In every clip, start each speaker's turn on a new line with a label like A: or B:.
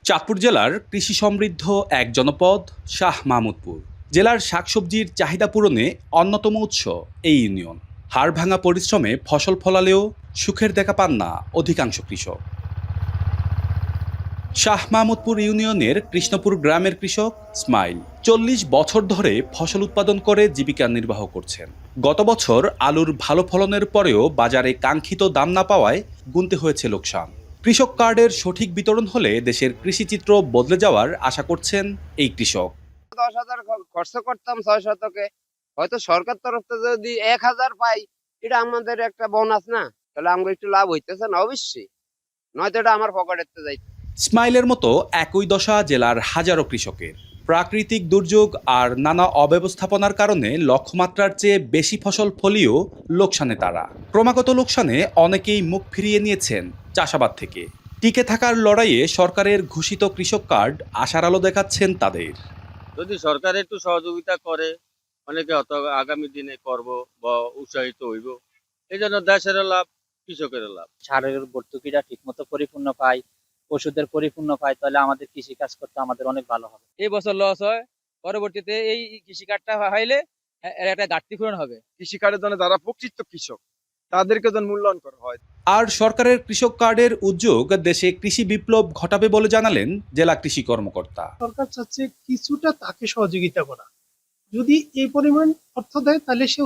A: চাঁদপুর জেলার কৃষি সমৃদ্ধ এক জনপদ শাহ মাহমুদপুর। জেলার শাকসবজির চাহিদা পূরণে অন্যতম উৎস এই ইউনিয়ন। হাড়ভাঙা পরিশ্রমে ফসল ফলালেও সুখের দেখা পান না অধিকাংশ কৃষক। শাহ মাহমুদপুর ইউনিয়নের কৃষ্ণপুর গ্রামের কৃষক ইসমাইল ৪০ বছর ধরে ফসল উৎপাদন করে জীবিকা নির্বাহ করছেন। গত বছর আলুর ভালো ফলনের পরেও বাজারে কাঙ্ক্ষিত দাম না পাওয়ায় গুনতে হয়েছে লোকসান। কৃষক কার্ডের সঠিক বিতরণ হলে দেশের কৃষিচিত্র বদলে যাওয়ার আশা করছেন এই কৃষক।
B: ১০,০০০ খরচ করতাম ৬ শতকে, হয়তো সরকার তরফ থেকে যদি ১,০০০ পাই, এটা আমাদের একটা বোনাস না? তাহলে আমাকে একটু লাভ হইতেছে না? অবশ্যই, নয়তো এটা আমার পকেটেতে যাই।
A: ইসমাইলের মতো একই দশা জেলার হাজারো কৃষকের। প্রাকৃতিক দুর্যোগ আর নানা অব্যবস্থাপনার কারণে লক্ষ্যমাত্রার চেয়ে বেশি ফসল ফলিয়েও লোকসানে তারা। ক্রমাগত লোকসানে অনেকেই মুখ ফিরিয়ে নিয়েছেন চাষাবাদ থেকে। টিকে থাকার লড়াইয়ে সরকারের ঘোষিত কৃষক কার্ড আশার আলো দেখাচ্ছেন তাদের।
C: যদি সরকার একটু সহযোগিতা করে, অনেকে হয়তো আগামী দিনে করব বা উৎসাহিত হইব। এই জন্য দেশেরও লাভ, কৃষকেরও লাভ।
D: সারের ভর্তুকিটা ঠিকমতো পরিপূর্ণ পাই, ওষুধের পরিপূর্ণ পাই, তাহলে আমাদের কৃষি কাজ করতে আমাদের অনেক ভালো হবে।
E: এই বছর লস হয়, পরবর্তীতে এই কৃষি কার্ডটা হইলে এর একটা ঘাটতি পূরণ হবে।
F: কৃষি কার্ডের জন্য যারা প্রকৃত কৃষক তাদেরকে যেন মূল্যায়ন করা হয়।
A: আর সরকারের কৃষক কার্ডের উদ্যোগ দেশে কৃষি বিপ্লব ঘটাবে বলে জানালেন জেলা কৃষি কর্মকর্তা।
G: সরকার চাচ্ছে কিছুটা তাকে সহযোগিতা করা। যদি এই পরিমাণ অর্থ দেয় তাহলে সে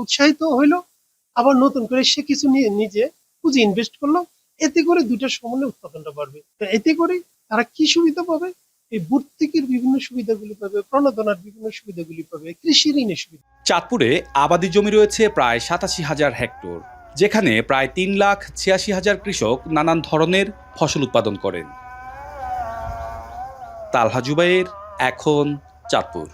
G: উৎসাহিত হইলো, আবার নতুন করে সে কিছু নিজে পুঁজি ইনভেস্ট করলো। এতে করে দুইটার সমন্বয়ে উৎপাদনটা বাড়বে। তো এতে করে তারা কি সুবিধা পাবে? এই ভর্তুকির বিভিন্ন সুবিধাগুলি পাবে, প্রণোদনার বিভিন্ন সুবিধাগুলি পাবে, কৃষি ঋণের সুবিধা।
A: চাঁদপুরে আবাদি জমি রয়েছে প্রায় ৮৭,০০০ হেক্টর, যেখানে প্রায় ৩,৮৬,০০০ কৃষক নানান ধরনের ফসল উৎপাদন করেন। তালহা জুবাইর, এখন চাঁদপুর।